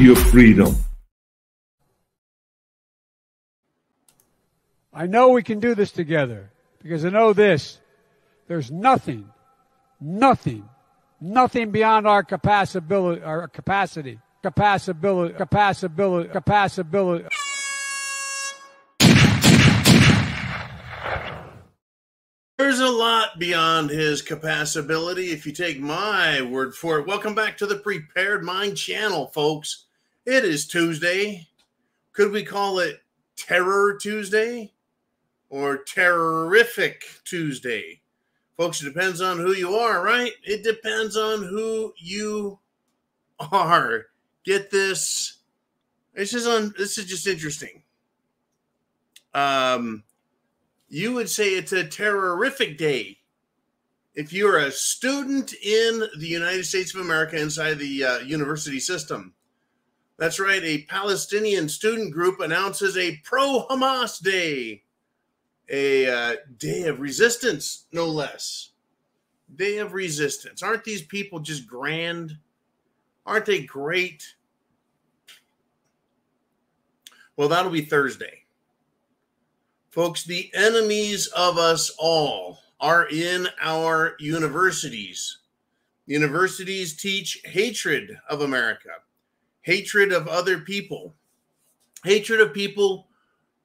your freedom. I know we can do this together because I know this. There's nothing beyond our capacity. There's a lot beyond his capacity, if you take my word for it. Welcome back to the Prepared Mind channel, folks. It is Tuesday. Could we call it Terror Tuesday or Terrific Tuesday? Folks, it depends on who you are, right? It depends on who you are. Get this. This is just interesting. You would say it's a terrorific day if you're a student in the United States of America inside the university system. That's right. A Palestinian student group announces a pro-Hamas day, a day of resistance, no less. Day of resistance. Aren't these people just grand? Aren't they great? Well, that'll be Thursday. Folks, the enemies of us all are in our universities. Universities teach hatred of America, hatred of other people, hatred of people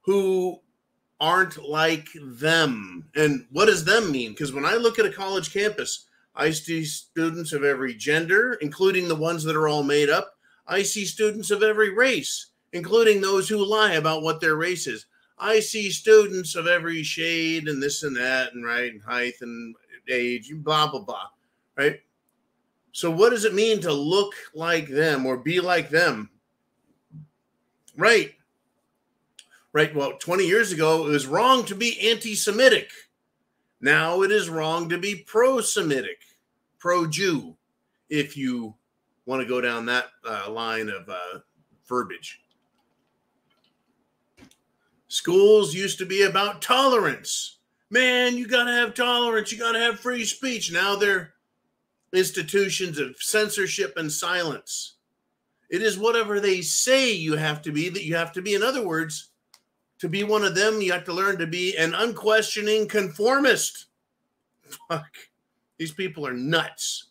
who aren't like them. And what does them mean? Because when I look at a college campus, I see students of every gender, including the ones that are all made up. I see students of every race, including those who lie about what their race is. I see students of every shade and this and that and right and height and age, blah, blah, blah, right? So what does it mean to look like them or be like them? Right. Right. Well, 20 years ago, it was wrong to be anti-Semitic. Now it is wrong to be pro-Semitic, pro-Jew, if you want to go down that line of verbiage. Schools used to be about tolerance. Man, you got to have tolerance. You got to have free speech. Now they're institutions of censorship and silence. It is whatever they say you have to be that you have to be. In other words, to be one of them, you have to learn to be an unquestioning conformist. Fuck. These people are nuts.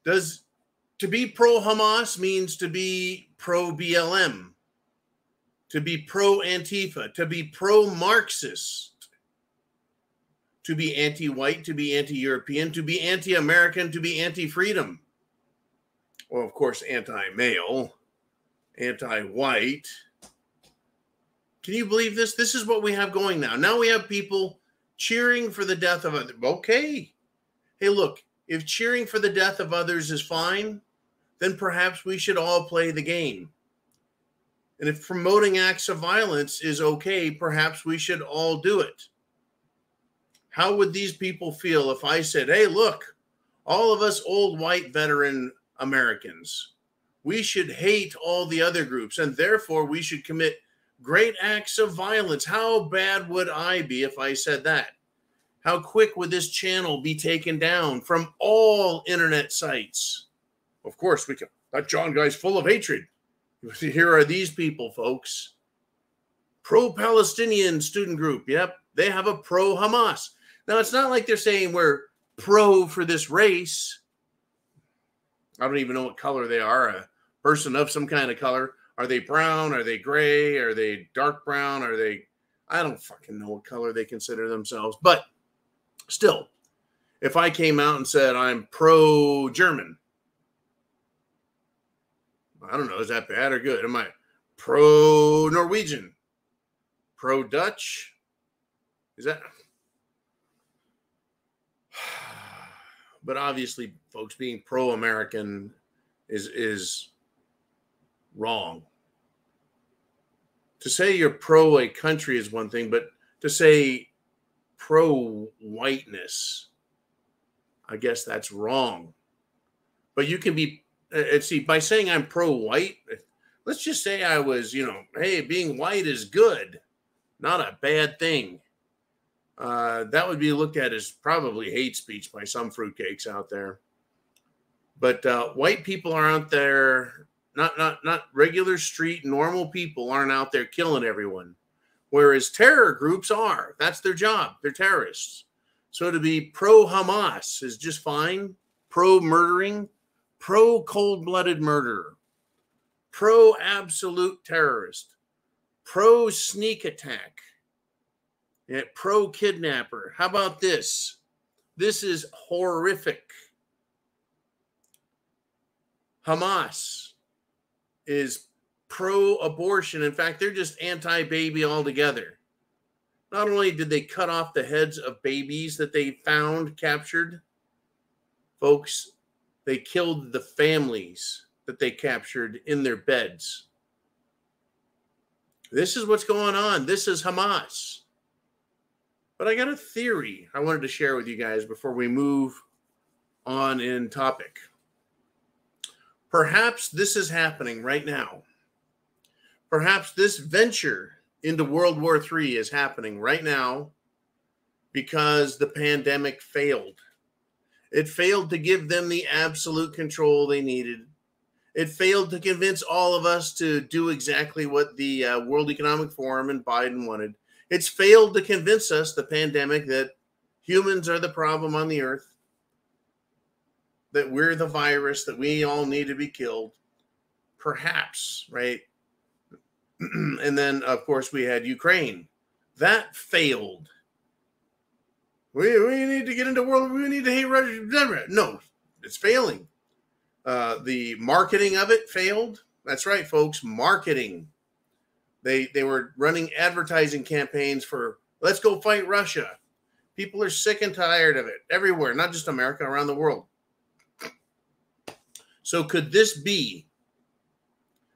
To be pro-Hamas means to be pro-BLM. To be pro-Antifa, to be pro-Marxist, to be anti-white, to be anti-European, to be anti-American, to be anti-freedom. Well, of course, anti-male, anti-white. Can you believe this? This is what we have going now. Now we have people cheering for the death of others. Okay. Hey, look, if cheering for the death of others is fine, then perhaps we should all play the game. And if promoting acts of violence is okay, perhaps we should all do it. How would these people feel if I said, hey, look, all of us old white veteran Americans, we should hate all the other groups, and therefore we should commit great acts of violence. How bad would I be if I said that? How quick would this channel be taken down from all internet sites? Of course, we can. That John guy's full of hatred. Here are these people, folks. Pro-Palestinian student group. Yep, they have a pro-Hamas. Now, it's not like they're saying we're pro for this race. I don't even know what color they are. A person of some kind of color. Are they brown? Are they gray? Are they dark brown? Are they... I don't fucking know what color they consider themselves. But still, if I came out and said I'm pro-German, I don't know, is that bad or good? Am I pro-Norwegian? Pro-Dutch? Is that... But obviously, folks, being pro-American is wrong. To say you're pro a country is one thing, but to say pro-whiteness, I guess that's wrong. But you can be... see, by saying I'm pro-white, let's just say I was, hey, being white is good, not a bad thing. That would be looked at as probably hate speech by some fruitcakes out there. But white people are out there Not regular street normal people aren't out there killing everyone, whereas terror groups are. That's their job. They're terrorists. So to be pro-Hamas is just fine. Pro-murdering, pro-cold-blooded murderer, pro-absolute terrorist, pro-sneak attack, yeah, pro-kidnapper. How about this? This is horrific. Hamas is pro-abortion. In fact, they're just anti-baby altogether. Not only did they cut off the heads of babies that they found captured, folks, they killed the families that they captured in their beds. This is what's going on. This is Hamas. But I got a theory I wanted to share with you guys before we move on in topic. Perhaps this is happening right now. Perhaps this venture into World War III is happening right now because the pandemic failed. It failed to give them the absolute control they needed. It failed to convince all of us to do exactly what the World Economic Forum and Biden wanted. It's failed to convince us, the pandemic, that humans are the problem on the earth, that we're the virus, that we all need to be killed. Perhaps, right? And then, of course, we had Ukraine. That failed. We need to get into world. We need to hate Russia. No, it's failing. The marketing of it failed. That's right, folks. Marketing. They were running advertising campaigns for let's go fight Russia. People are sick and tired of it everywhere, not just America, around the world. So could this be?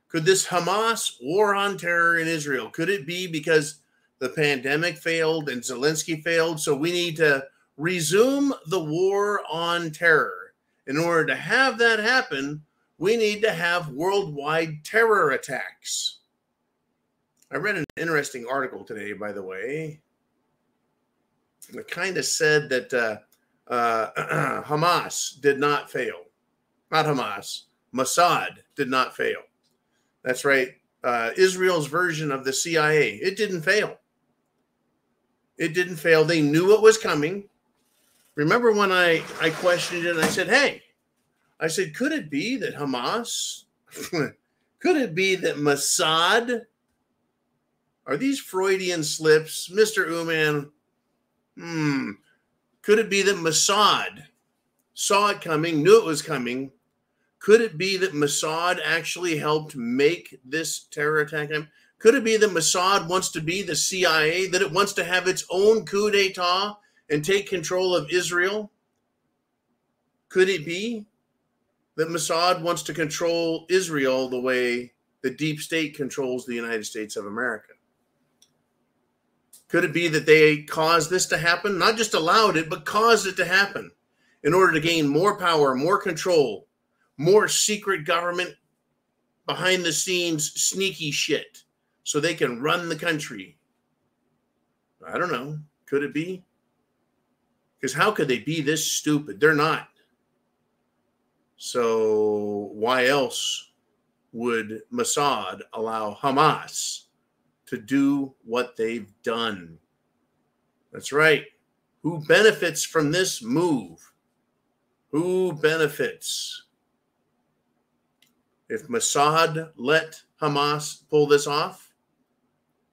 Could this Hamas war on terror in Israel, could it be because the pandemic failed and Zelensky failed? So we need to resume the war on terror. In order to have that happen, we need to have worldwide terror attacks. I read an interesting article today, by the way. It kind of said that Hamas did not fail. Not Hamas. Mossad did not fail. That's right. Israel's version of the CIA. It didn't fail. It didn't fail. They knew it was coming. Remember when I questioned it and I said, hey, I said, could it be that Hamas, could it be that Mossad, are these Freudian slips? Mr. Uman, could it be that Mossad saw it coming, knew it was coming? Could it be that Mossad actually helped make this terror attack? Could it be that Mossad wants to be the CIA, that it wants to have its own coup d'etat and take control of Israel? Could it be that Mossad wants to control Israel the way the deep state controls the United States of America? Could it be that they caused this to happen? Not just allowed it, but caused it to happen in order to gain more power, more control, more secret government, behind the scenes, sneaky shit, so they can run the country? I don't know. Could it be? Because how could they be this stupid? They're not. So why else would Mossad allow Hamas to do what they've done? That's right. Who benefits from this move? Who benefits? If Mossad let Hamas pull this off,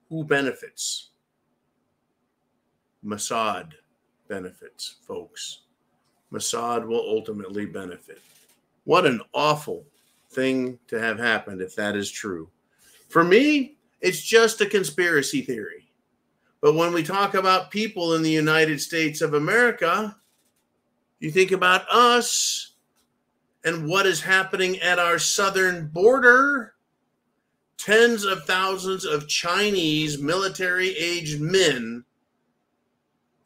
who benefits? Mossad benefits, folks. Mossad will ultimately benefit. What an awful thing to have happened if that is true. For me, it's just a conspiracy theory. But when we talk about people in the United States of America, you think about us and what is happening at our southern border. Tens of thousands of Chinese military-aged men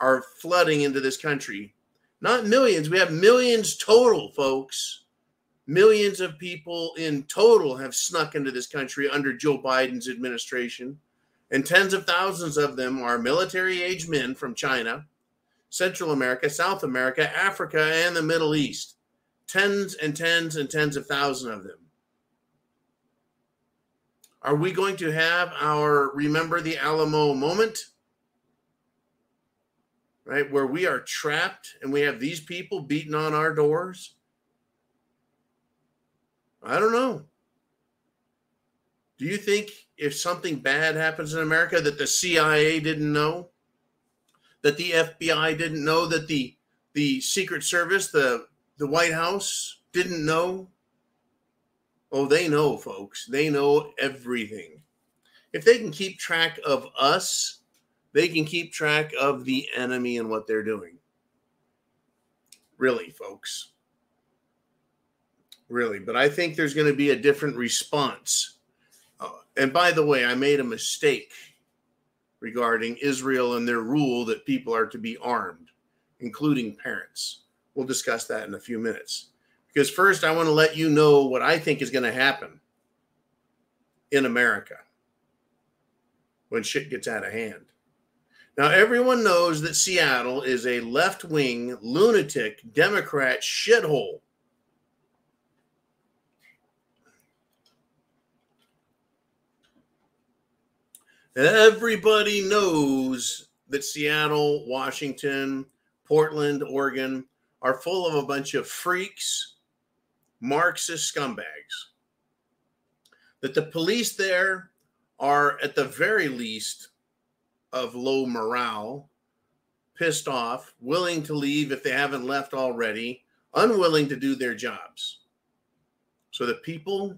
are flooding into this country. Not millions. We have millions total, folks. Millions of people in total have snuck into this country under Joe Biden's administration. And tens of thousands of them are military-aged men from China, Central America, South America, Africa, and the Middle East. Tens and tens and tens of thousands of them. Are we going to have our Remember the Alamo moment? Right? Where we are trapped and we have these people beating on our doors? I don't know. Do you think if something bad happens in America that the CIA didn't know? That the FBI didn't know? That the Secret Service, the White House didn't know? Oh, they know, folks. They know everything. If they can keep track of us, they can keep track of the enemy and what they're doing. Really, folks. Really. But I think there's going to be a different response. And by the way, I made a mistake regarding Israel and their rule that people are to be armed, including parents. We'll discuss that in a few minutes. Because first, I want to let you know what I think is going to happen in America when shit gets out of hand. Now, everyone knows that Seattle is a left-wing, lunatic, Democrat shithole. Everybody knows that Seattle, Washington, Portland, Oregon are full of a bunch of freaks, Marxist scumbags. That the police there are, at the very least, of low morale, pissed off, willing to leave if they haven't left already, unwilling to do their jobs. So the people,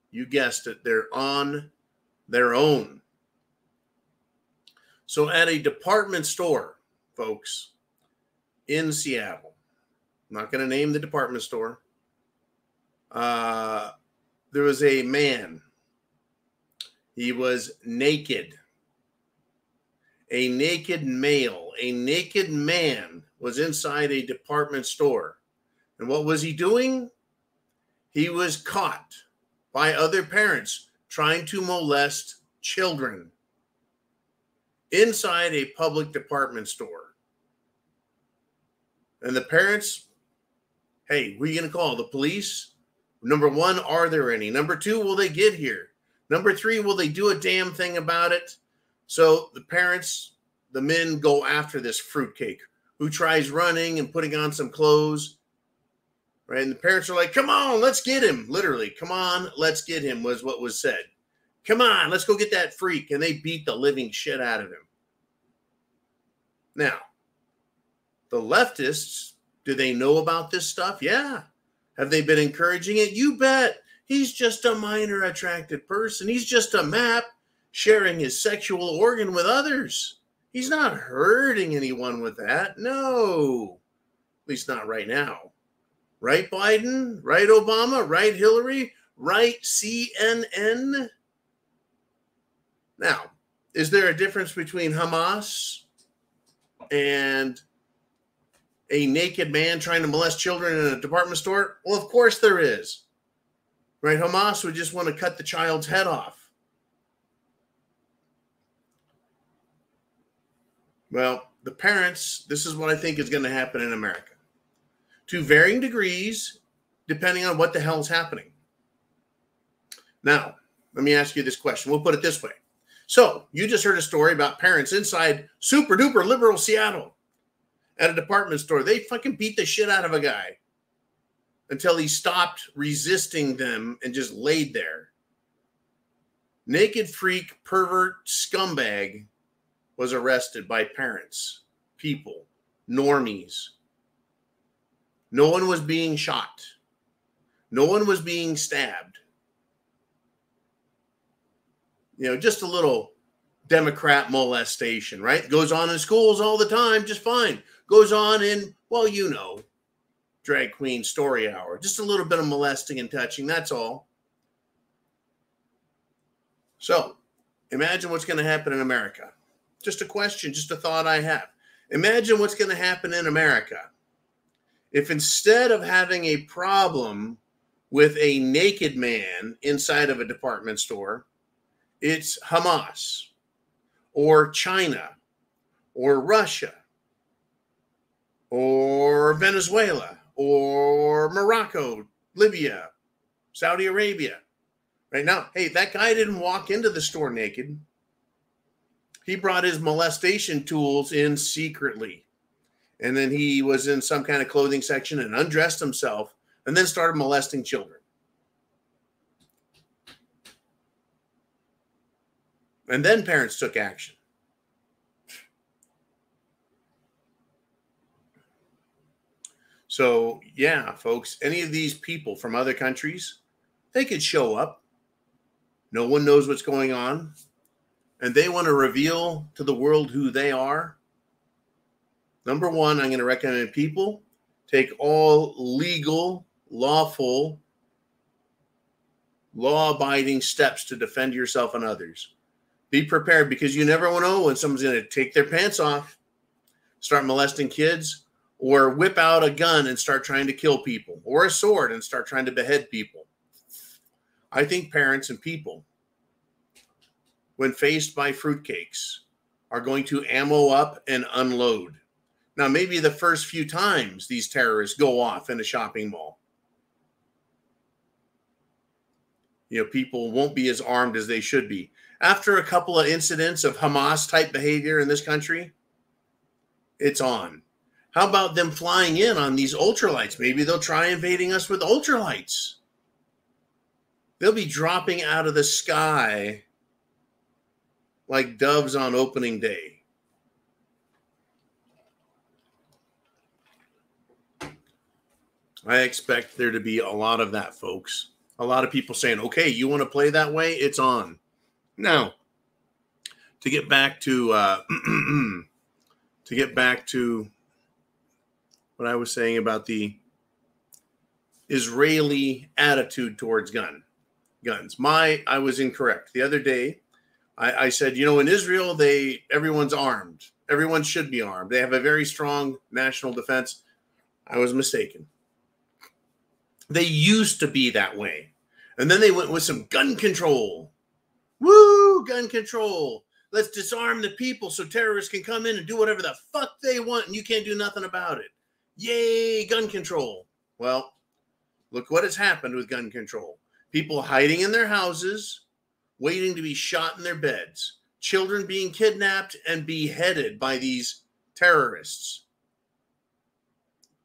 you guessed it, they're on their own. So at a department store, folks, in Seattle, I'm not going to name the department store, there was a man. He was naked. A naked male, a naked man was inside a department store. And what was he doing? He was caught by other parents trying to molest children inside a public department store. And the parents, hey, who are you going to call? The police? Number one, are there any? Number two, will they get here? Number three, will they do a damn thing about it? So the parents, the men, go after this fruitcake who tries running and putting on some clothes. Right? And the parents are like, come on, let's get him. Literally, come on, let's get him was what was said. Come on, let's go get that freak. And they beat the living shit out of him. Now, the leftists, do they know about this stuff? Yeah. Have they been encouraging it? You bet. He's just a minor attracted person. He's just a map sharing his sexual organ with others. He's not hurting anyone with that. No. At least not right now. Right, Biden? Right, Obama? Right, Hillary? Right, CNN? Now, is there a difference between Hamas and a naked man trying to molest children in a department store? Well, of course there is. Right? Hamas would just want to cut the child's head off. Well, the parents, this is what I think is going to happen in America. To varying degrees, depending on what the hell is happening. Now, let me ask you this question. We'll put it this way. So, you just heard a story about parents inside super duper liberal Seattle at a department store. They fucking beat the shit out of a guy until he stopped resisting them and just laid there. Naked freak, pervert, scumbag was arrested by parents, people, normies. No one was being shot. No one was being stabbed. You know, just a little Democrat molestation, right? Goes on in schools all the time, just fine. Goes on in, well, you know, drag queen story hour. Just a little bit of molesting and touching, that's all. So, imagine what's going to happen in America. Just a question, just a thought I have. Imagine what's going to happen in America if instead of having a problem with a naked man inside of a department store, it's Hamas or China or Russia or Venezuela or Morocco, Libya, Saudi Arabia, Right now, hey, that guy didn't walk into the store naked. He brought his molestation tools in secretly. And then he was in some kind of clothing section and undressed himself and then started molesting children. And then parents took action. So, yeah, folks, any of these people from other countries, they could show up. No one knows what's going on. And they want to reveal to the world who they are. Number one, I'm going to recommend people take all legal, lawful, law-abiding steps to defend yourself and others. Be prepared, because you never know when someone's going to take their pants off, start molesting kids, or whip out a gun and start trying to kill people, or a sword and start trying to behead people. I think parents and people, when faced by fruitcakes, are going to ammo up and unload. Now, maybe the first few times these terrorists go off in a shopping mall, people won't be as armed as they should be. After a couple of incidents of Hamas-type behavior in this country, it's on. How about them flying in on these ultralights? Maybe they'll try invading us with ultralights. They'll be dropping out of the sky like doves on opening day. I expect there to be a lot of that, folks. A lot of people saying, okay, you want to play that way? It's on. Now, to get back to what I was saying about the Israeli attitude towards guns. I was incorrect. The other day, I said, in Israel, everyone's armed. Everyone should be armed. They have a very strong national defense. I was mistaken. They used to be that way. And then they went with some gun control. Woo, gun control. Let's disarm the people so terrorists can come in and do whatever the fuck they want and you can't do nothing about it. Yay, gun control. Well, look what has happened with gun control. People hiding in their houses, waiting to be shot in their beds. Children being kidnapped and beheaded by these terrorists.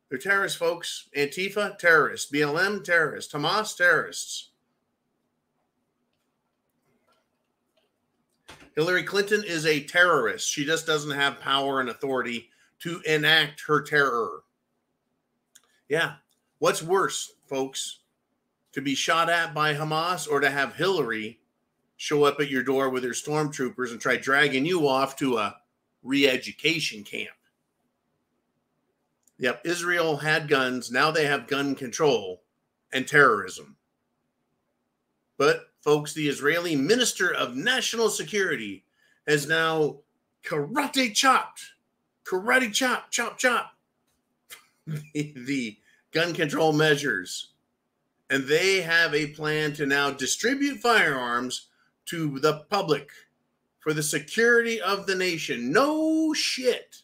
They're terrorists, folks. Antifa, terrorists. BLM, terrorists. Hamas, terrorists. Hillary Clinton is a terrorist. She just doesn't have power and authority to enact her terror. Yeah. What's worse, folks? To be shot at by Hamas or to have Hillary show up at your door with her stormtroopers and try dragging you off to a re-education camp? Yep, Israel had guns. Now they have gun control and terrorism. But, folks, the Israeli Minister of National Security has now karate chop, the gun control measures. And they have a plan to now distribute firearms to the public for the security of the nation. No shit.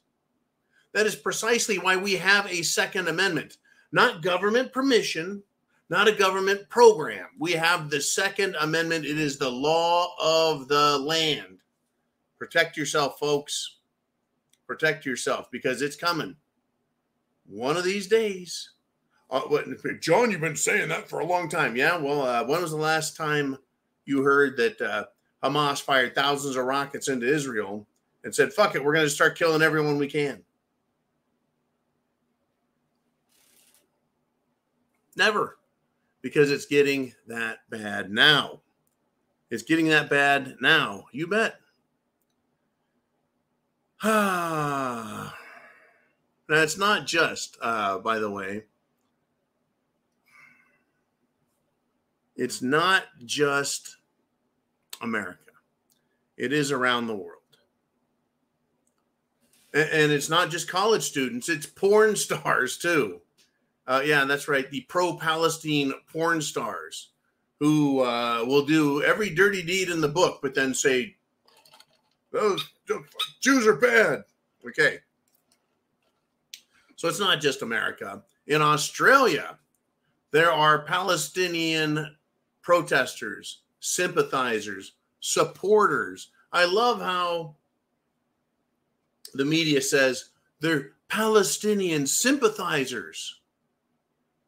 That is precisely why we have a Second Amendment. Not government permission, not a government program. We have the Second Amendment. It is the law of the land. Protect yourself, folks. Protect yourself, because it's coming. One of these days. John, you've been saying that for a long time. Yeah, well, when was the last time you heard that Hamas fired thousands of rockets into Israel and said, fuck it, we're going to start killing everyone we can? Never. Because it's getting that bad now. It's getting that bad now. You bet. Now, it's not just, by the way, it's not just America. It is around the world. And it's not just college students. It's porn stars, too. Yeah, that's right. The pro-Palestine porn stars who will do every dirty deed in the book, but then say, those Jews are bad. Okay. So it's not just America. In Australia, there are Palestinian protesters sympathizers, supporters. I love how the media says they're Palestinian sympathizers.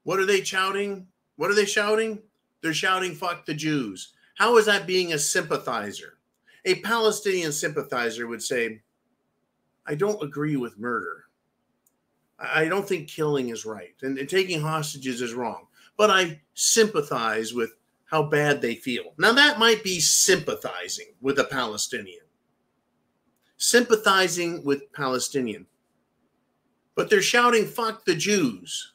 What are they shouting? What are they shouting? They're shouting, fuck the Jews. How is that being a sympathizer? A Palestinian sympathizer would say, I don't agree with murder. I don't think killing is right, and taking hostages is wrong. But I sympathize with how bad they feel. Now, that might be sympathizing with a Palestinian. Sympathizing with Palestinian. But they're shouting, fuck the Jews.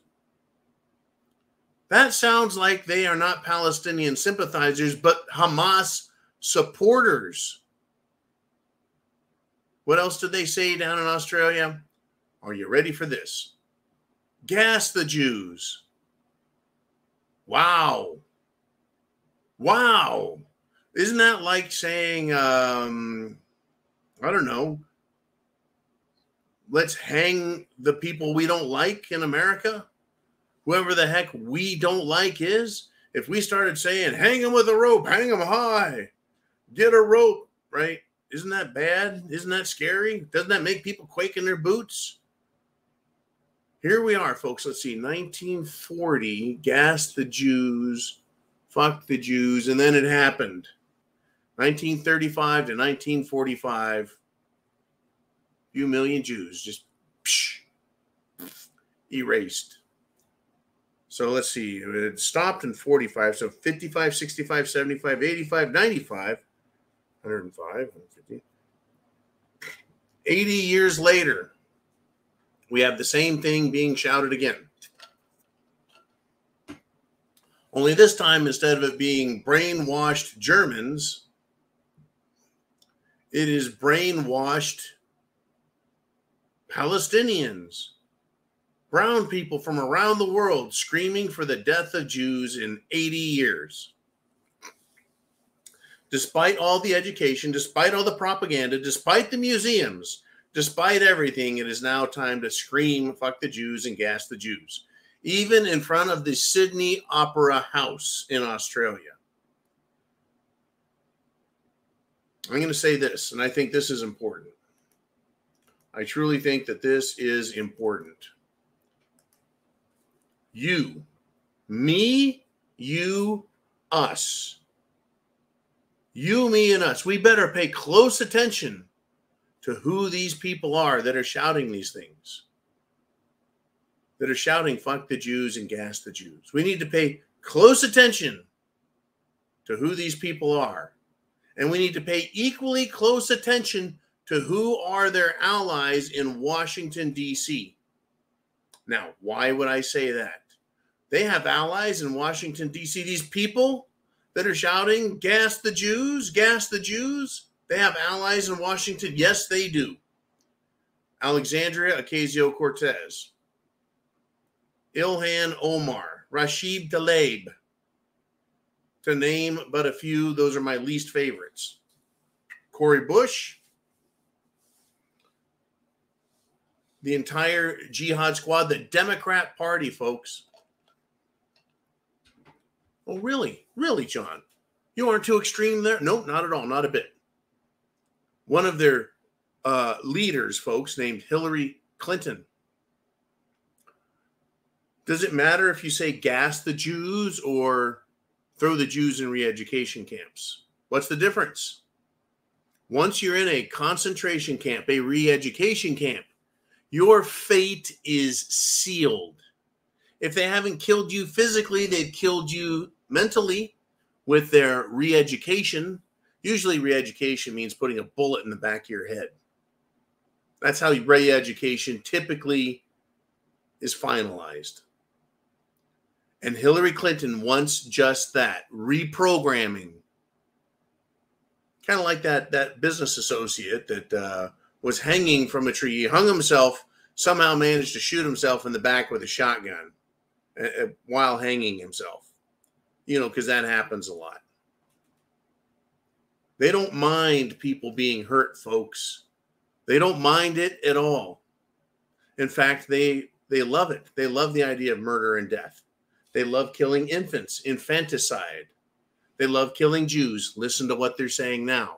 That sounds like they are not Palestinian sympathizers, but Hamas supporters. What else did they say down in Australia? Are you ready for this? Gas the Jews. Wow. Wow. Isn't that like saying, I don't know, let's hang the people we don't like in America? Whoever the heck we don't like is. If we started saying, hang them with a rope, hang them high, get a rope, right? Isn't that bad? Isn't that scary? Doesn't that make people quake in their boots? Here we are, folks. Let's see, 1940, gas the Jews, fuck the Jews, and then it happened. 1935 to 1945, a few million Jews just erased. So let's see, it stopped in 45, so 55, 65, 75, 85, 95, 105, 150. 80 years later, we have the same thing being shouted again. Only this time, instead of it being brainwashed Germans, it is brainwashed Palestinians, brown people from around the world screaming for the death of Jews in 80 years. Despite all the education, despite all the propaganda, despite the museums, despite everything, it is now time to scream, fuck the Jews and gas the Jews. Even in front of the Sydney Opera House in Australia. I'm going to say this, and I think this is important. I truly think that this is important. You, me, you, us. You, me, and us. We better pay close attention to who these people are that are shouting these things. That are shouting, fuck the Jews and gas the Jews. We need to pay close attention to who these people are. And we need to pay equally close attention to who are their allies in Washington, D.C. Now, why would I say that? They have allies in Washington, D.C. These people that are shouting, gas the Jews, they have allies in Washington. Yes, they do. Alexandria Ocasio-Cortez, Ilhan Omar, Rashid Tlaib, to name but a few. Those are my least favorites. Cori Bush, the entire jihad squad, the Democrat Party, folks. Oh, really? Really, John? You aren't too extreme there? Nope, not at all. Not a bit. One of their leaders, folks, named Hillary Clinton. Does it matter if you say gas the Jews or throw the Jews in re-education camps? What's the difference? Once you're in a concentration camp, a re-education camp, your fate is sealed. If they haven't killed you physically, they've killed you mentally with their re-education. Usually re-education means putting a bullet in the back of your head. That's how re-education typically is finalized. And Hillary Clinton wants just that, reprogramming. Kind of like that business associate that was hanging from a tree. He hung himself, somehow managed to shoot himself in the back with a shotgun while hanging himself. You know, because that happens a lot. They don't mind people being hurt, folks. They don't mind it at all. In fact, they love it. They love the idea of murder and death. They love killing infants, infanticide. They love killing Jews. Listen to what they're saying now.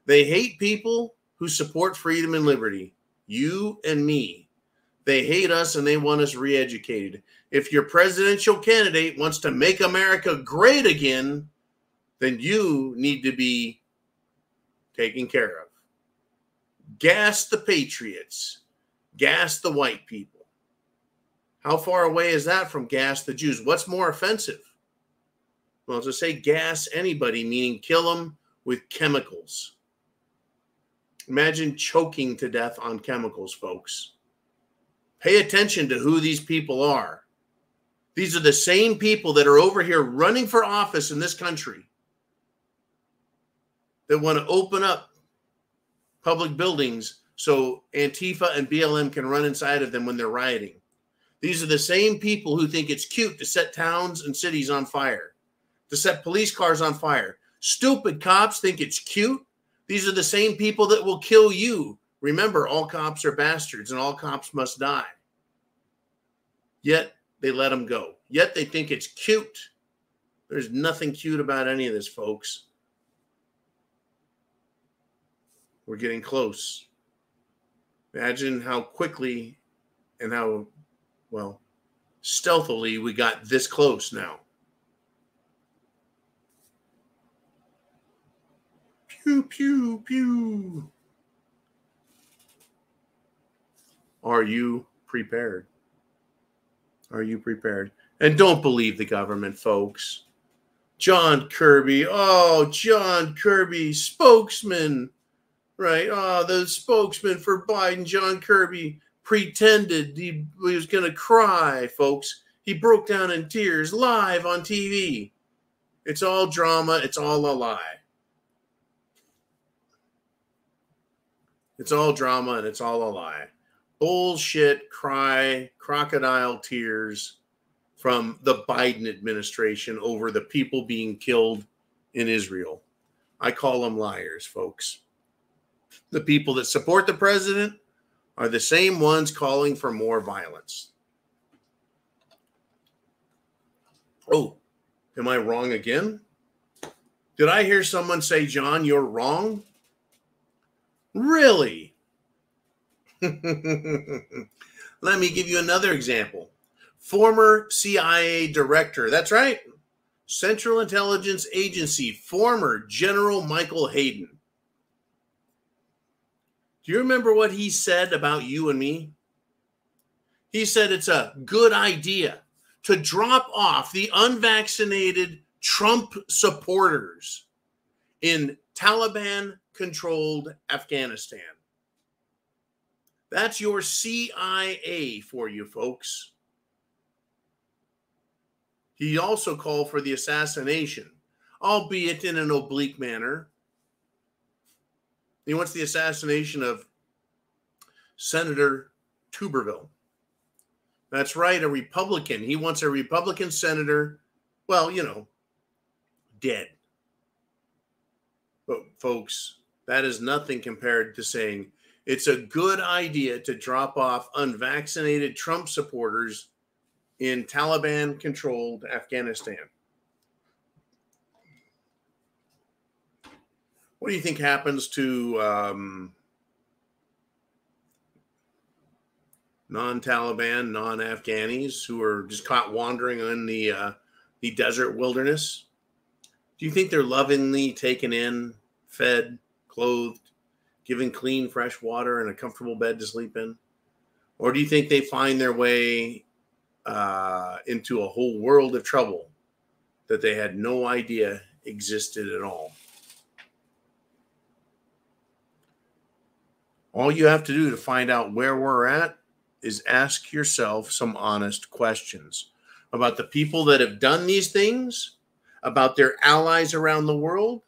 They hate people who support freedom and liberty. You and me. They hate us and they want us re-educated. If your presidential candidate wants to make America great again, then you need to be taken care of. Gas the patriots. Gas the white people. How far away is that from gas the Jews? What's more offensive? Well, to say gas anybody, meaning kill them with chemicals. Imagine choking to death on chemicals, folks. Pay attention to who these people are. These are the same people that are over here running for office in this country that want to open up public buildings so Antifa and BLM can run inside of them when they're rioting. These are the same people who think it's cute to set towns and cities on fire, to set police cars on fire. Stupid cops think it's cute. These are the same people that will kill you. Remember, all cops are bastards and all cops must die. Yet they let them go. Yet they think it's cute. There's nothing cute about any of this, folks. We're getting close. Imagine how quickly and how, well, stealthily we got this close now. Pew, pew, pew. Are you prepared? Are you prepared? And don't believe the government, folks. John Kirby. Oh, John Kirby, spokesman. Right. Oh, the spokesman for Biden, John Kirby, pretended he was going to cry, folks. He broke down in tears live on TV. It's all drama. It's all a lie. It's all drama and it's all a lie. Bullshit, crocodile tears from the Biden administration over the people being killed in Israel. I call them liars, folks. The people that support the president are the same ones calling for more violence. Oh, am I wrong again? Did I hear someone say, John, you're wrong? Really? Let me give you another example. Former CIA director, that's right, Central Intelligence Agency, former General Michael Hayden. Do you remember what he said about you and me? He said it's a good idea to drop off the unvaccinated Trump supporters in Taliban-controlled Afghanistan. That's your CIA for you, folks. He also called for the assassination, albeit in an oblique manner. He wants the assassination of Senator Tuberville. That's right, a Republican. He wants a Republican senator, well, you know, dead. But folks, that is nothing compared to saying it's a good idea to drop off unvaccinated Trump supporters in Taliban-controlled Afghanistan. What do you think happens to non-Taliban, non-Afghanis who are just caught wandering in the desert wilderness? Do you think they're lovingly taken in, fed, clothed, given clean, fresh water and a comfortable bed to sleep in? Or do you think they find their way into a whole world of trouble that they had no idea existed at all? All you have to do to find out where we're at is ask yourself some honest questions about the people that have done these things, about their allies around the world.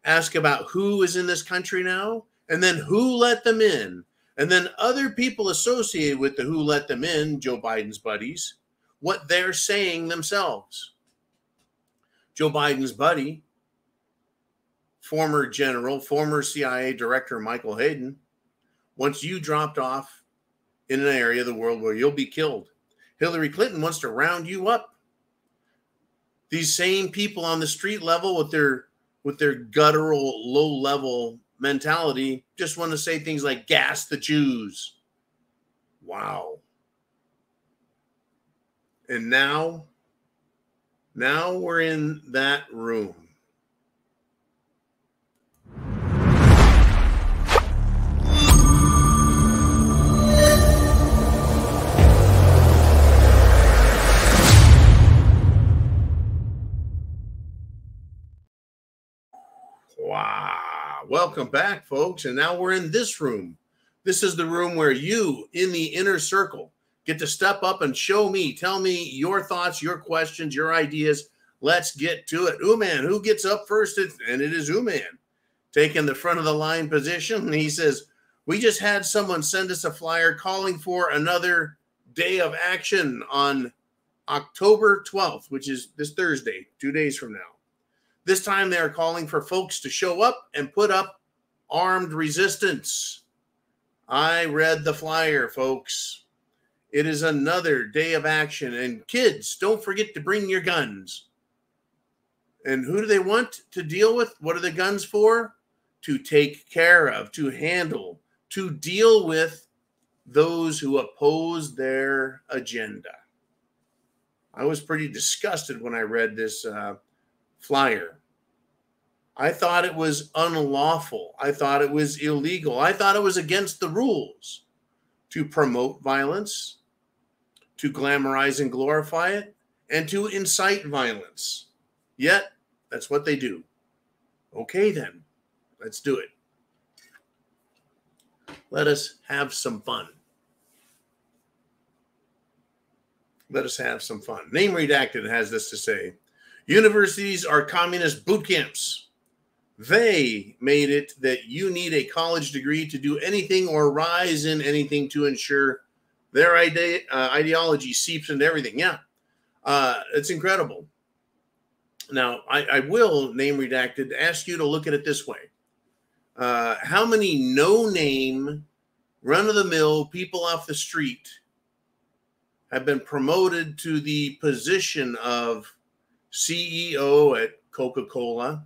Ask about who is in this country now, and then who let them in, and then other people associated with the who let them in, Joe Biden's buddies, what they're saying themselves. Joe Biden's buddy, former general, former CIA director Michael Hayden, wants you dropped off in an area of the world where you'll be killed. Hillary Clinton wants to round you up. These same people on the street level with their guttural, low-level mentality just want to say things like gas the Jews. Wow. And now we're in that room. Wow. Welcome back, folks. And now we're in this room. This is the room where you, in the inner circle, get to step up and show me, tell me your thoughts, your questions, your ideas. Let's get to it. Uman, who gets up first? And it is Uman, taking the front of the line position. And he says, we just had someone send us a flyer calling for another day of action on October 12th, which is this Thursday, 2 days from now. This time they are calling for folks to show up and put up armed resistance. I read the flyer, folks. It is another day of action. And kids, don't forget to bring your guns. And who do they want to deal with? What are the guns for? To take care of, to handle, to deal with those who oppose their agenda. I was pretty disgusted when I read this flyer. I thought it was unlawful. I thought it was illegal. I thought it was against the rules to promote violence, to glamorize and glorify it, and to incite violence. Yet, that's what they do. Okay, then, let's do it. Let us have some fun. Let us have some fun. Name Redacted has this to say. Universities are communist boot camps. They made it that you need a college degree to do anything or rise in anything to ensure their ideology seeps into everything. Yeah, it's incredible. Now, I will, Name Redacted, ask you to look at it this way. How many no-name, run-of-the-mill people off the street have been promoted to the position of CEO at Coca-Cola,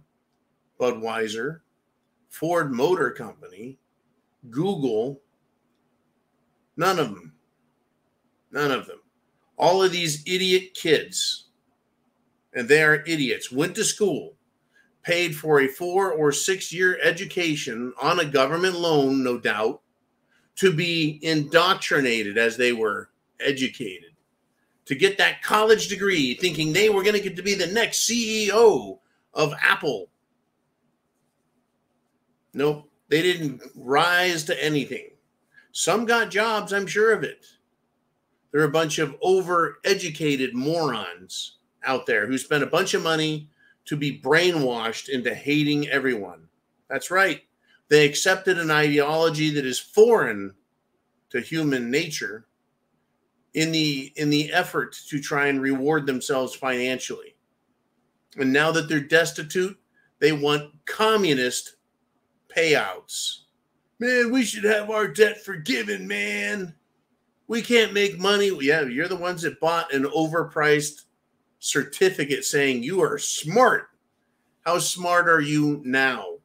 Budweiser, Ford Motor Company, Google? None of them. None of them. All of these idiot kids, and they are idiots, went to school, paid for a 4 or 6 year education on a government loan, no doubt, to be indoctrinated as they were educated, to get that college degree, thinking they were going to get to be the next CEO of Apple. Nope, they didn't rise to anything. Some got jobs, I'm sure of it. There are a bunch of overeducated morons out there who spend a bunch of money to be brainwashed into hating everyone. That's right. They accepted an ideology that is foreign to human nature in the effort to try and reward themselves financially. And now that they're destitute, they want communist payouts. Man, we should have our debt forgiven, man. We can't make money. Yeah, you're the ones that bought an overpriced certificate saying you are smart. How smart are you now?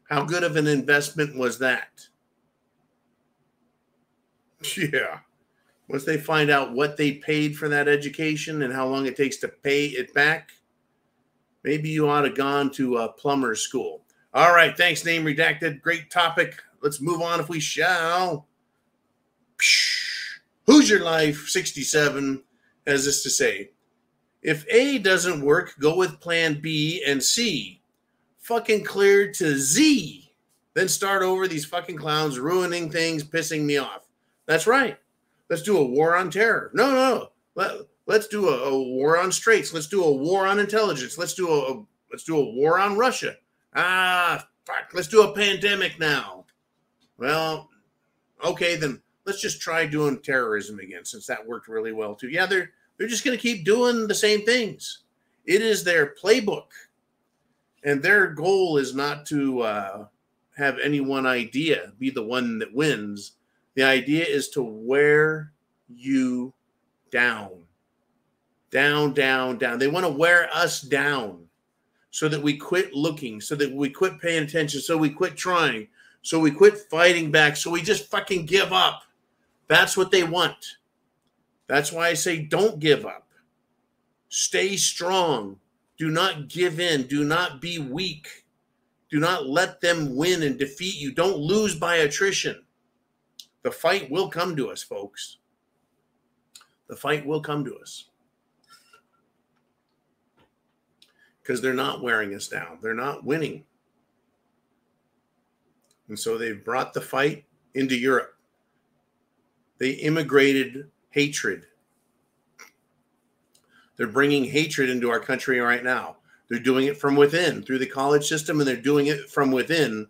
How good of an investment was that? Yeah. Once they find out what they paid for that education and how long it takes to pay it back, maybe you ought to gone to a plumber's school. All right. Thanks, Name Redacted. Great topic. Let's move on if we shall. Who's Your Life 67 has this to say. If A doesn't work, go with plan B and C. Fucking clear to Z. Then start over. These fucking clowns ruining things, pissing me off. That's right. Let's do a war on terror. No. Let's do a war on straits. Let's do a war on intelligence. Let's do a war on Russia. Fuck. Let's do a pandemic now. Well, okay, then let's just try doing terrorism again, since that worked really well too. Yeah, they're just going to keep doing the same things. It is their playbook, and their goal is not to have any one idea be the one that wins. The idea is to wear you down. Down, down, down. They want to wear us down so that we quit looking, so that we quit paying attention, so we quit trying, so we quit fighting back, so we just fucking give up. That's what they want. That's why I say don't give up. Stay strong. Do not give in. Do not be weak. Do not let them win and defeat you. Don't lose by attrition. The fight will come to us, folks. The fight will come to us. Because they're not wearing us down. They're not winning. And so they've brought the fight into Europe. They immigrated hatred. They're bringing hatred into our country right now. They're doing it from within through the college system, and they're doing it from within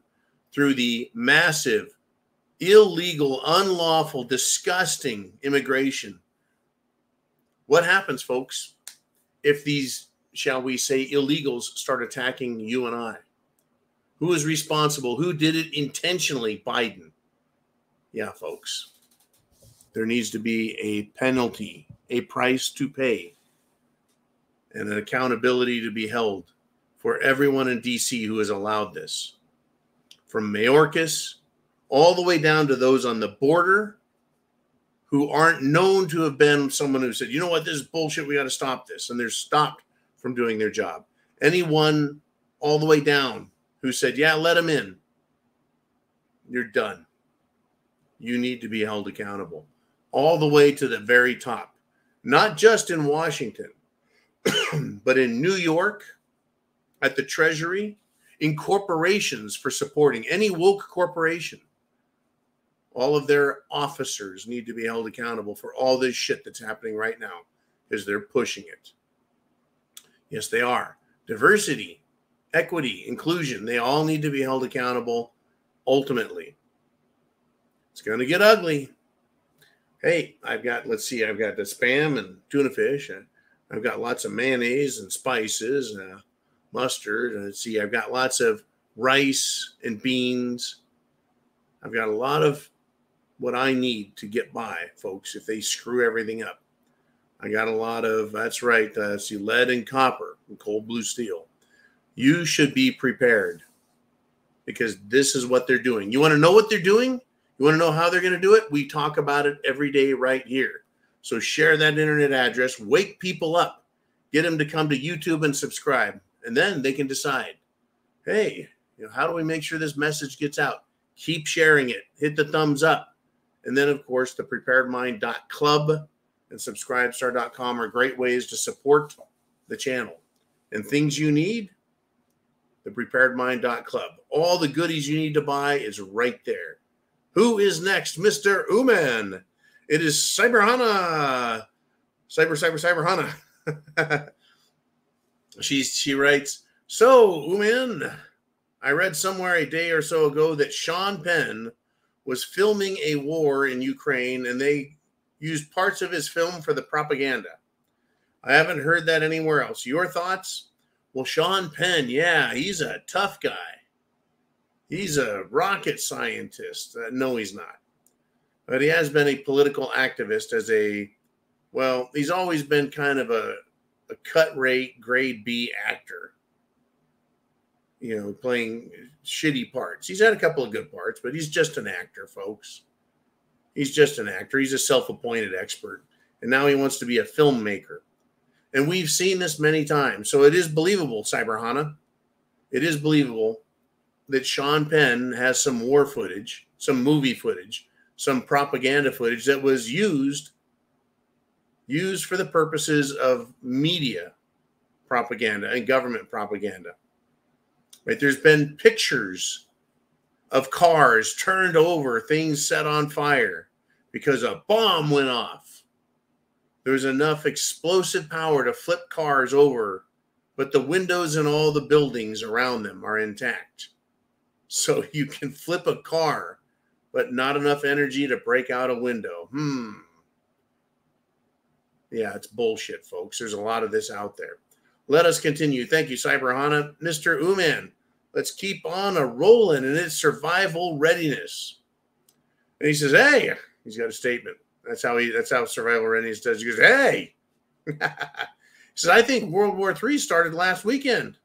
through the massive, illegal, unlawful, disgusting immigration. What happens, folks, if these, shall we say, illegals start attacking you and I? Who is responsible? Who did it intentionally? Biden. Yeah, folks. There needs to be a penalty, a price to pay, and an accountability to be held for everyone in D.C. who has allowed this. From Mayorkas all the way down to those on the border who aren't known to have been someone who said, you know what, this is bullshit, we got to stop this. And they're stopped from doing their job. Anyone all the way down who said, yeah, let them in. You're done. You need to be held accountable. All the way to the very top. Not just in Washington, but in New York, at the Treasury, in corporations for supporting any woke corporation. All of their officers need to be held accountable for all this shit that's happening right now because they're pushing it. Yes, they are. Diversity, equity, inclusion, they all need to be held accountable ultimately. It's going to get ugly. Hey, I've got the Spam and tuna fish. I've got lots of mayonnaise and spices, mustard. And I've got lots of rice and beans. I've got a lot of what I need to get by, folks, if they screw everything up. I got a lot of, that's right, lead and copper and cold blue steel. You should be prepared because this is what they're doing. You want to know what they're doing? You want to know how they're going to do it? We talk about it every day right here. So share that internet address, wake people up, get them to come to YouTube and subscribe, and then they can decide, hey, how do we make sure this message gets out? Keep sharing it. Hit the thumbs up. And then, of course, the preparedmind.club and subscribestar.com are great ways to support the channel. And things you need, the preparedmind.club. All the goodies you need to buy is right there. Who is next? Mr. Uman. It is Cyberhana. Cyber Hana. She writes, so, Uman, I read somewhere a day or so ago that Sean Penn was filming a war in Ukraine, and they used parts of his film for the propaganda. I haven't heard that anywhere else. Your thoughts? Well, Sean Penn, yeah, he's a tough guy. He's a rocket scientist. No, he's not. But he has been a political activist he's always been kind of a cut rate, grade B actor. Playing shitty parts. He's had a couple of good parts, but he's just an actor, folks. He's just an actor. He's a self-appointed expert. And now he wants to be a filmmaker. And we've seen this many times. So it is believable, Cyberhana. It is believable that Sean Penn has some war footage, some movie footage, some propaganda footage that was used for the purposes of media propaganda and government propaganda. Right? There's been pictures of cars turned over, things set on fire because a bomb went off. There's enough explosive power to flip cars over, but the windows in all the buildings around them are intact. So you can flip a car, but not enough energy to break out a window. Yeah, it's bullshit, folks. There's a lot of this out there. Let us continue. Thank you, Cyberhana. Mr. Uman, let's keep on a rolling in its survival readiness. And he says, hey, he's got a statement. That's how survival readiness does. He goes, hey, He said, I think World War III started last weekend.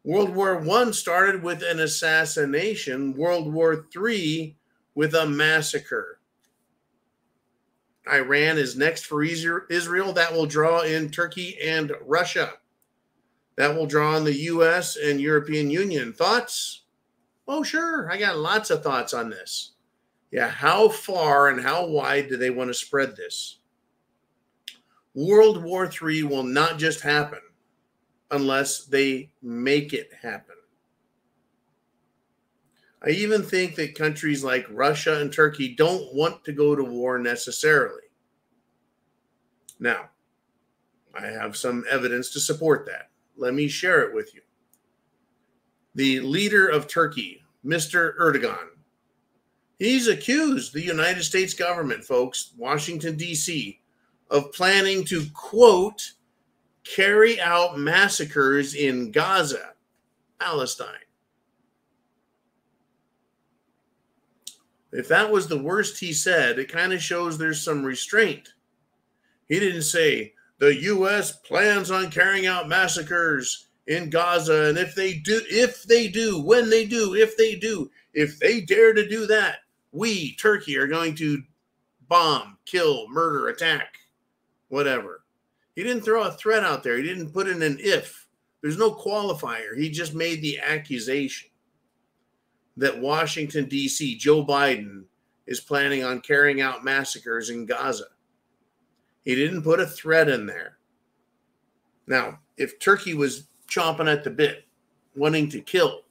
World War I started with an assassination. World War III with a massacre. Iran is next for Israel. That will draw in Turkey and Russia. That will draw in the U.S. and European Union. Thoughts? Oh, sure. I got lots of thoughts on this. Yeah, how far and how wide do they want to spread this? World War III will not just happen unless they make it happen. I even think that countries like Russia and Turkey don't want to go to war necessarily. Now, I have some evidence to support that. Let me share it with you. The leader of Turkey, Mr. Erdogan, he's accused the United States government, folks, Washington, D.C., of planning to, quote, carry out massacres in Gaza, Palestine. If that was the worst he said, it kind of shows there's some restraint. He didn't say the U.S. plans on carrying out massacres in Gaza, and if they dare to do that, we, Turkey, are going to bomb, kill, murder, attack, whatever. He didn't throw a threat out there. He didn't put in an if. There's no qualifier. He just made the accusation that Washington, D.C., Joe Biden is planning on carrying out massacres in Gaza. He didn't put a threat in there. Now, if Turkey was chomping at the bit, wanting to kill,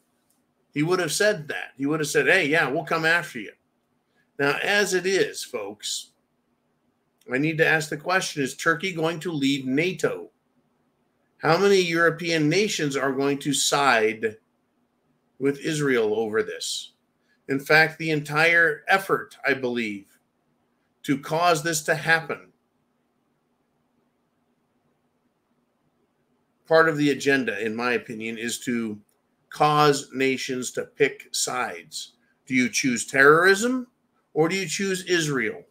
he would have said that. He would have said, hey, yeah, we'll come after you. Now, as it is, folks, I need to ask the question, is Turkey going to leave NATO? How many European nations are going to side with Israel over this? In fact, the entire effort, I believe, to cause this to happen, part of the agenda, in my opinion, is to cause nations to pick sides. Do you choose terrorism or do you choose Israel?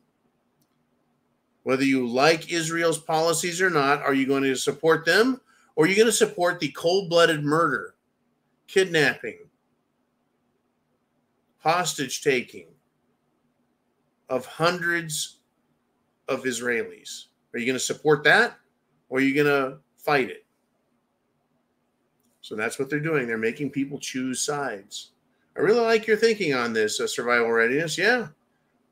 Whether you like Israel's policies or not, are you going to support them or are you going to support the cold-blooded murder, kidnapping, hostage taking of hundreds of Israelis? Are you going to support that or are you going to fight it? So that's what they're doing. They're making people choose sides. I really like your thinking on this, survival readiness. Yeah.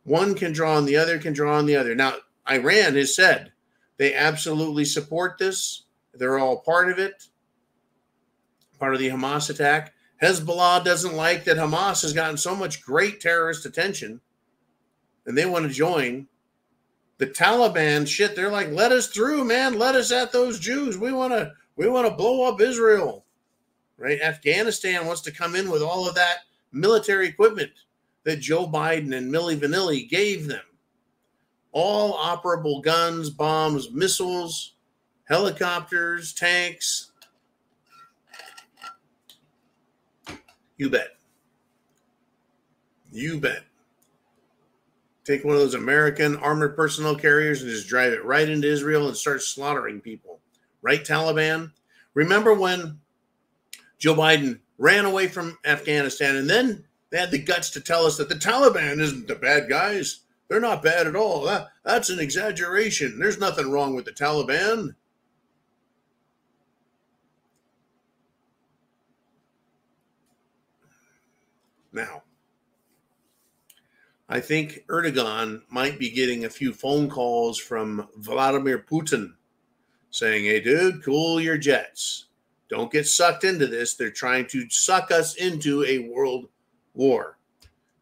One can draw on the other, can draw on the other. Now, Iran has said they absolutely support this. They're all part of it, part of the Hamas attack. Hezbollah doesn't like that Hamas has gotten so much great terrorist attention, and they want to join. The Taliban, shit, they're like, let us through, man. Let us at those Jews. We want to blow up Israel. Right? Afghanistan wants to come in with all of that military equipment that Joe Biden and Milli Vanilli gave them. All operable guns, bombs, missiles, helicopters, tanks. You bet. You bet. Take one of those American armored personnel carriers and just drive it right into Israel and start slaughtering people. Right, Taliban? Remember when Joe Biden ran away from Afghanistan, and then they had the guts to tell us that the Taliban isn't the bad guys. They're not bad at all. That's an exaggeration. There's nothing wrong with the Taliban. Now, I think Erdogan might be getting a few phone calls from Vladimir Putin saying, hey, dude, cool your jets. Don't get sucked into this. They're trying to suck us into a world war.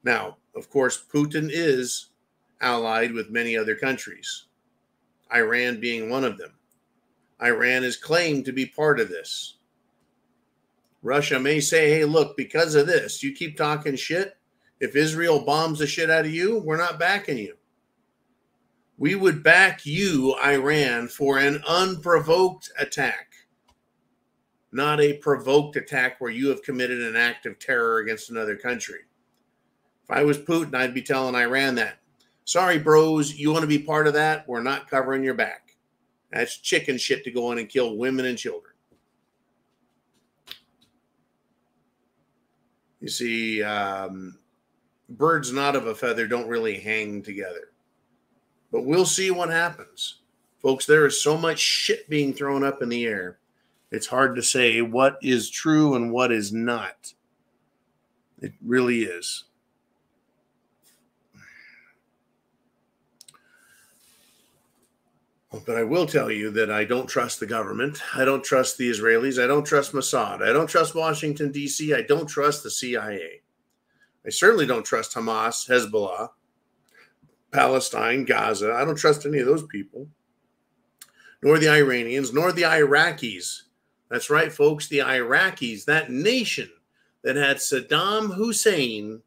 Now, of course, Putin is allied with many other countries, Iran being one of them. Iran is claimed to be part of this. Russia may say, hey, look, because of this, you keep talking shit. If Israel bombs the shit out of you, we're not backing you. We would back you, Iran, for an unprovoked attack. Not a provoked attack where you have committed an act of terror against another country. If I was Putin, I'd be telling Iran that. Sorry, bros, you want to be part of that? We're not covering your back. That's chicken shit to go in and kill women and children. You see, birds not of a feather don't really hang together. But we'll see what happens. Folks, there is so much shit being thrown up in the air. It's hard to say what is true and what is not. It really is. But I will tell you that I don't trust the government. I don't trust the Israelis. I don't trust Mossad. I don't trust Washington, D.C. I don't trust the CIA. I certainly don't trust Hamas, Hezbollah, Palestine, Gaza. I don't trust any of those people. Nor the Iranians, nor the Iraqis. That's right, folks, the Iraqis, that nation that had Saddam Hussein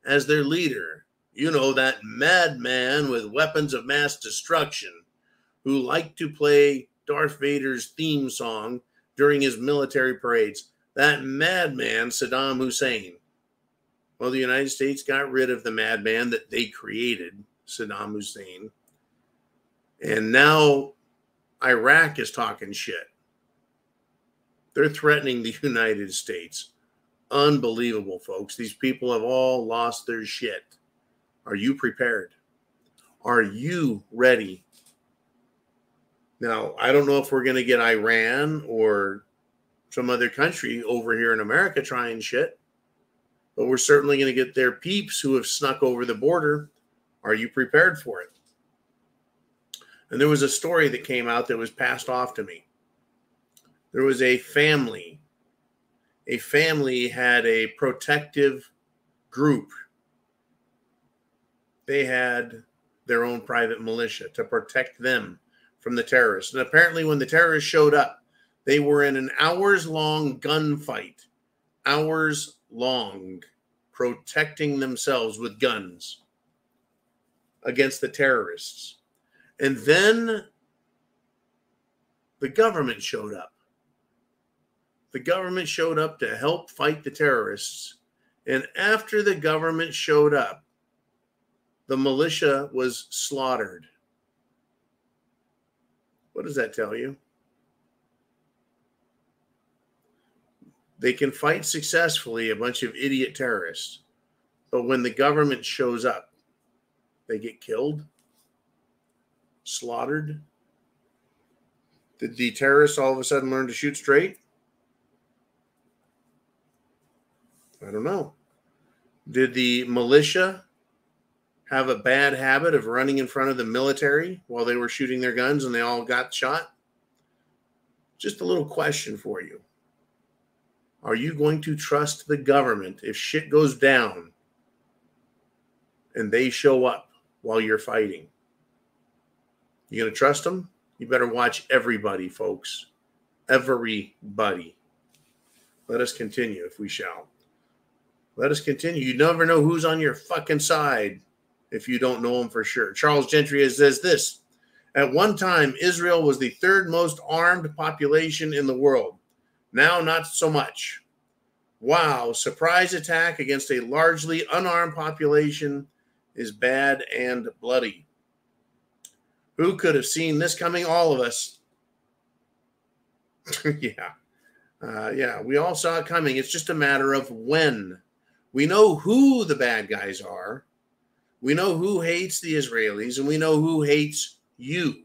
as their leader. You know, that madman with weapons of mass destruction who liked to play Darth Vader's theme song during his military parades. That madman, Saddam Hussein. Well, the United States got rid of the madman that they created, Saddam Hussein. And now Iraq is talking shit. They're threatening the United States. Unbelievable, folks. These people have all lost their shit. Are you prepared? Are you ready? Now, I don't know if we're going to get Iran or some other country over here in America trying shit, but we're certainly going to get their peeps who have snuck over the border. Are you prepared for it? And there was a story that came out that was passed off to me. There was a family. A family had a protective group. They had their own private militia to protect them from the terrorists. And apparently when the terrorists showed up, they were in an hours-long gunfight. Hours long, protecting themselves with guns against the terrorists. And then the government showed up. The government showed up to help fight the terrorists. And after the government showed up, the militia was slaughtered. What does that tell you? They can fight successfully a bunch of idiot terrorists, but when the government shows up, they get killed, slaughtered. Did the terrorists all of a sudden learn to shoot straight? I don't know. Did the militia have a bad habit of running in front of the military while they were shooting their guns and they all got shot? Just a little question for you. Are you going to trust the government if shit goes down and they show up while you're fighting? You going to trust them? You better watch everybody, folks. Everybody. Let us continue, if we shall. Let us continue. You never know who's on your fucking side if you don't know them for sure. Charles Gentry says this: at one time, Israel was the third most armed population in the world. Now, not so much. Wow, surprise attack against a largely unarmed population is bad and bloody. Who could have seen this coming? All of us. Yeah, we all saw it coming. It's just a matter of when. We know who the bad guys are. We know who hates the Israelis, and we know who hates you,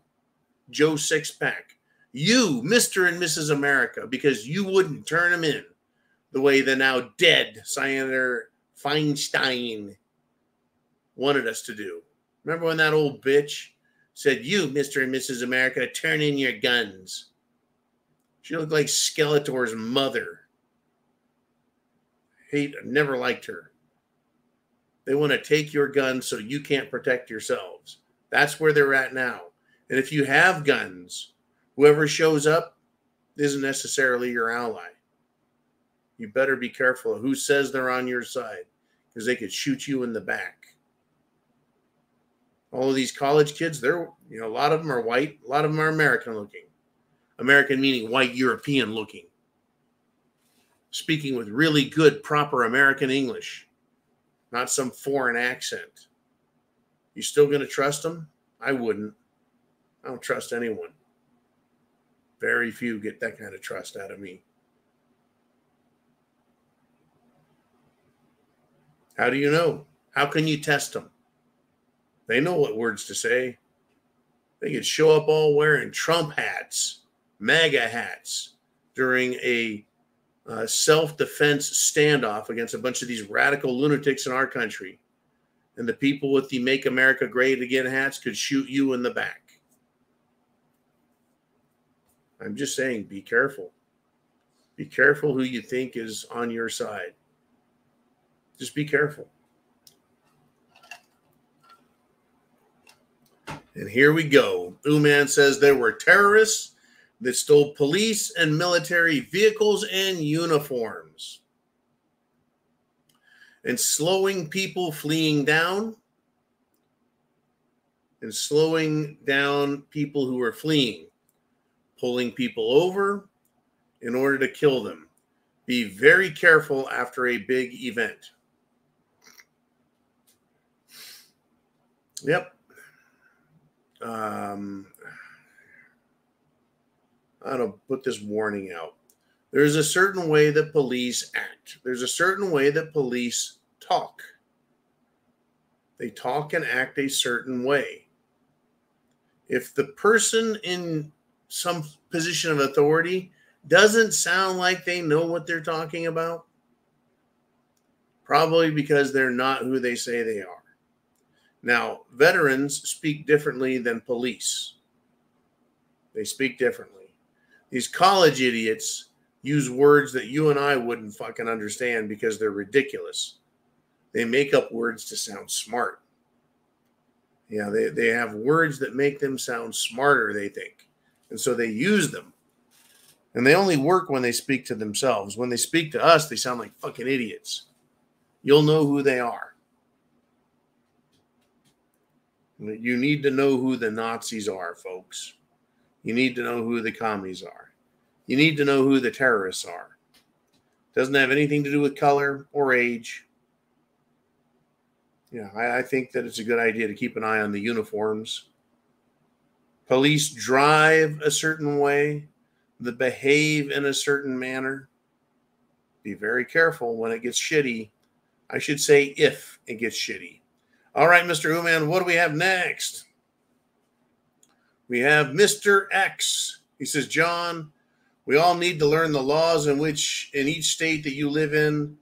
Joe Sixpack. You, Mr. and Mrs. America, because you wouldn't turn them in the way the now dead Senator Feinstein wanted us to do. Remember when that old bitch said, you, Mr. and Mrs. America, turn in your guns? She looked like Skeletor's mother. Never liked her. They want to take your guns so you can't protect yourselves. That's where they're at now. And if you have guns, whoever shows up isn't necessarily your ally. You better be careful of who says they're on your side, because they could shoot you in the back. All of these college kids, a lot of them are white, a lot of them are American looking. American meaning white European looking. Speaking with really good, proper American English, not some foreign accent. You still going to trust them? I wouldn't. I don't trust anyone. Very few get that kind of trust out of me. How do you know? How can you test them? They know what words to say. They could show up all wearing Trump hats, MAGA hats during a self-defense standoff against a bunch of these radical lunatics in our country. And the people with the Make America Great Again hats could shoot you in the back. I'm just saying, be careful. Be careful who you think is on your side. Just be careful. And here we go. Uman says there were terrorists that stole police and military vehicles and uniforms, and slowing people fleeing down, and slowing down people who are fleeing, pulling people over in order to kill them. Be very careful after a big event. Yep. I'm going to put this warning out. There's a certain way that police act. There's a certain way that police talk. They talk and act a certain way. If the person in some position of authority doesn't sound like they know what they're talking about, probably because they're not who they say they are. Now, veterans speak differently than police. They speak differently. These college idiots use words that you and I wouldn't fucking understand because they're ridiculous. They make up words to sound smart. Yeah, they have words that make them sound smarter, they think. And so they use them. And they only work when they speak to themselves. When they speak to us, they sound like fucking idiots. You'll know who they are. You need to know who the Nazis are, folks. You need to know who the commies are. You need to know who the terrorists are. Doesn't have anything to do with color or age. Yeah, I think that it's a good idea to keep an eye on the uniforms. Police drive a certain way. They behave in a certain manner. Be very careful when it gets shitty. I should say if it gets shitty. All right, Mr. Uman, what do we have next? We have Mr. X. He says, John, we all need to learn the laws in each state that you live in,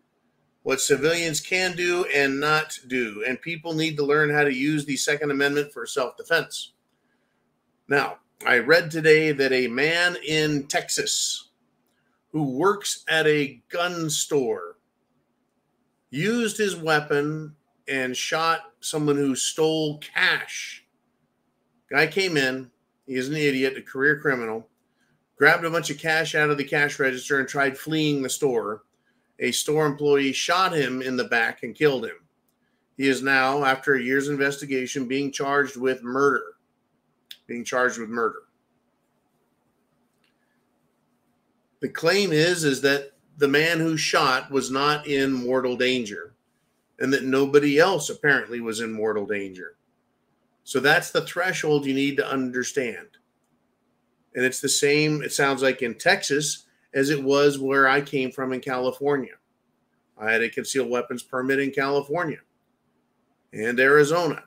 what civilians can do and not do. And people need to learn how to use the Second Amendment for self-defense. Now, I read today that a man in Texas who works at a gun store used his weapon and shot someone who stole cash. Guy came in. He's an idiot, a career criminal. Grabbed a bunch of cash out of the cash register and tried fleeing the store. A store employee shot him in the back and killed him. He is now, after a year's investigation, being charged with murder. The claim is that the man who shot was not in mortal danger, and that nobody else apparently was in mortal danger. So that's the threshold you need to understand. And it's the same, it sounds like, in Texas as it was where I came from in California. I had a concealed weapons permit in California and Arizona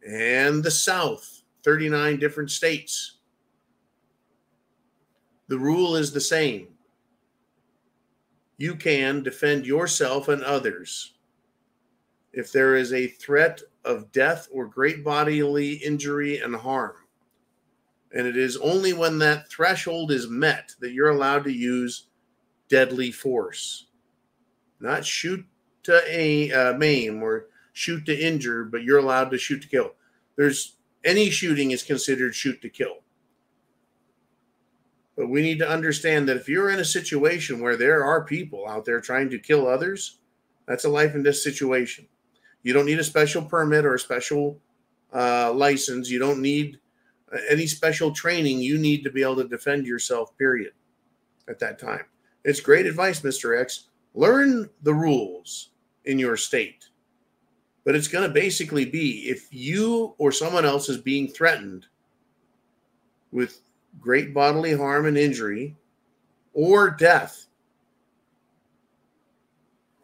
and the South, 39 different states. The rule is the same. You can defend yourself and others. If there is a threat of death or great bodily injury and harm, and it is only when that threshold is met that you're allowed to use deadly force. Not shoot to maim or shoot to injure, but you're allowed to shoot to kill. Any shooting is considered shoot to kill. But we need to understand that if you're in a situation where there are people out there trying to kill others, that's a life and death situation. You don't need a special permit or a special license. You don't need any special training. You need to be able to defend yourself, period, at that time. It's great advice, Mr. X. Learn the rules in your state. But it's going to basically be if you or someone else is being threatened with great bodily harm and injury or death.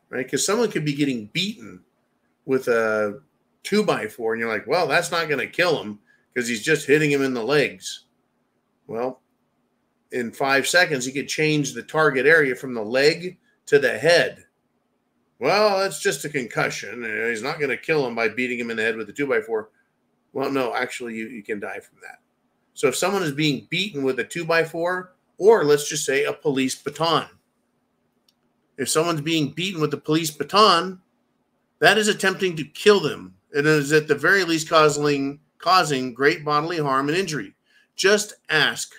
Right? Because someone could be getting beaten with a 2x4 and you're like, well, that's not going to kill him because he's just hitting him in the legs. Well, in 5 seconds, he could change the target area from the leg to the head. Well, that's just a concussion. He's not going to kill him by beating him in the head with a 2x4. Well, no, actually, you can die from that. So if someone is being beaten with a 2x4, or let's just say a police baton, if someone's being beaten with a police baton, that is attempting to kill them. It is at the very least causing great bodily harm and injury. Just ask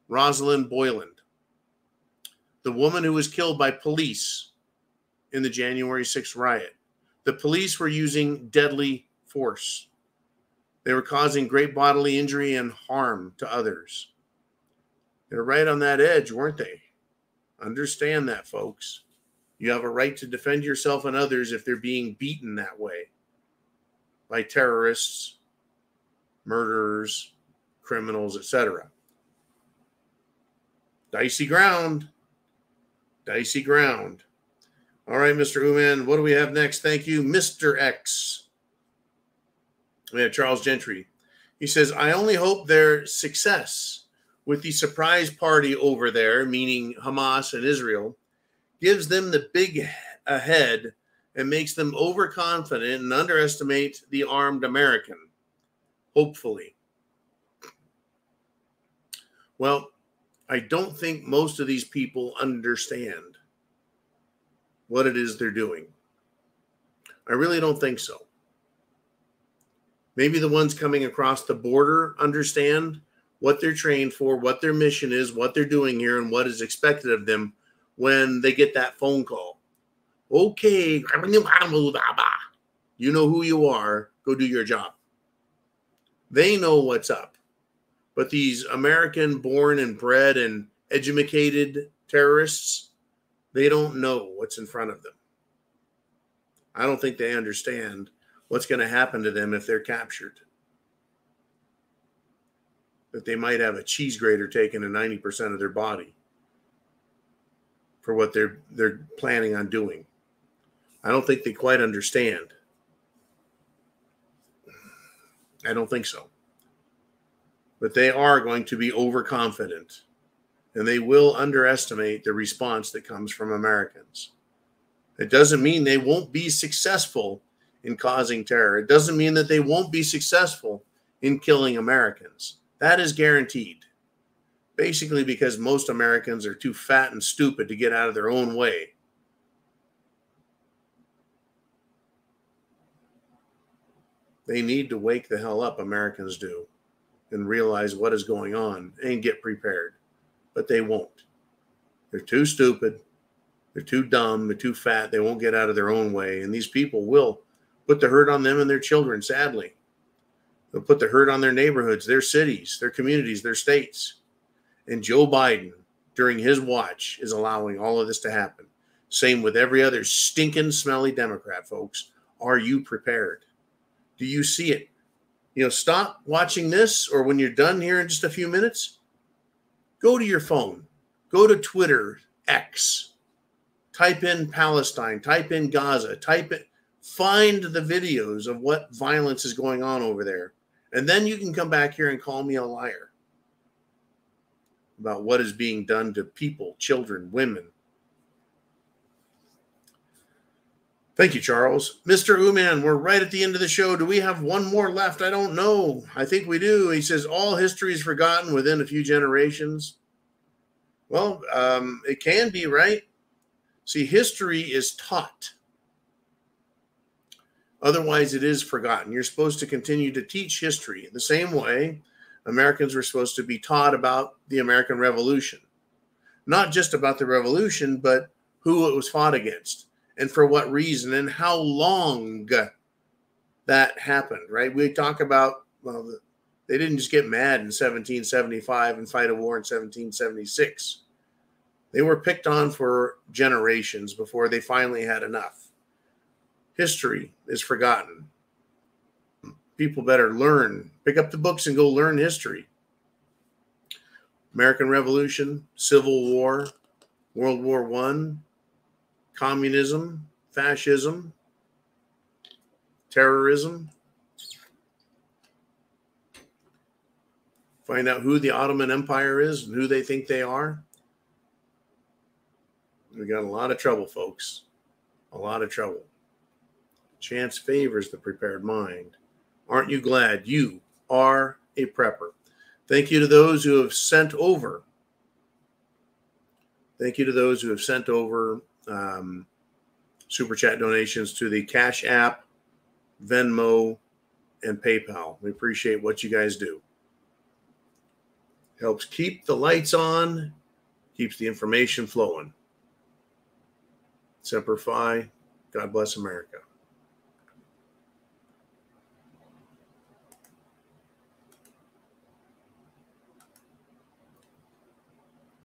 Rosalind Boyland, the woman who was killed by police in the January 6th riot. The police were using deadly force. They were causing great bodily injury and harm to others. They're right on that edge, weren't they? Understand that, folks. You have a right to defend yourself and others if they're being beaten that way by terrorists, murderers, criminals, etc. Dicey ground. Dicey ground. All right, Mr. Uman, what do we have next? Thank you, Mr. X. We have Charles Gentry. He says, I only hope their success with the surprise party over there, meaning Hamas and Israel, gives them the big ahead and makes them overconfident and underestimate the armed American. Hopefully. Well, I don't think most of these people understand what it is they're doing. I really don't think so. Maybe the ones coming across the border understand what they're trained for, what their mission is, what they're doing here, and what is expected of them when they get that phone call. Okay, you know who you are. Go do your job. They know what's up. But these American-born and bred and educated terrorists, they don't know what's in front of them. I don't think they understand what's going to happen to them if they're captured. That they might have a cheese grater taken in 90% of their body for what they're planning on doing. I don't think they quite understand. I don't think so. But they are going to be overconfident, and they will underestimate the response that comes from Americans. It doesn't mean they won't be successful in causing terror. It doesn't mean that they won't be successful in killing Americans. That is guaranteed. Basically because most Americans are too fat and stupid to get out of their own way. They need to wake the hell up, Americans do, and realize what is going on and get prepared. But they won't. They're too stupid. They're too dumb. They're too fat. They won't get out of their own way. And these people will put the hurt on them and their children, sadly. They'll put the hurt on their neighborhoods, their cities, their communities, their states. And Joe Biden, during his watch, is allowing all of this to happen. Same with every other stinking, smelly Democrat, folks. Are you prepared? Do you see it? Stop watching this, or when you're done here in just a few minutes, go to your phone. Go to Twitter, X. Type in Palestine. Type in Gaza. Find the videos of what violence is going on over there. And then you can come back here and call me a liar about what is being done to people, children, women. Thank you, Charles. Mr. Uman, we're right at the end of the show. Do we have one more left? I don't know. I think we do. He says, all history is forgotten within a few generations. Well, it can be, right? See, history is taught. Otherwise, it is forgotten. You're supposed to continue to teach history the same way Americans were supposed to be taught about the American Revolution. Not just about the revolution, but who it was fought against and for what reason and how long that happened, right? We talk about, well, they didn't just get mad in 1775 and fight a war in 1776. They were picked on for generations before they finally had enough. History is forgotten. People better learn. Pick up the books and go learn history. American Revolution, Civil War, World War I, communism, fascism, terrorism. Find out who the Ottoman Empire is and who they think they are. We got a lot of trouble, folks. A lot of trouble. Chance favors the prepared mind. Aren't you glad you are a prepper? Thank you to those who have sent over. Thank you to those who have sent over Super Chat donations to the Cash App, Venmo, and PayPal. We appreciate what you guys do. Helps keep the lights on, keeps the information flowing. Semper Fi. God bless America.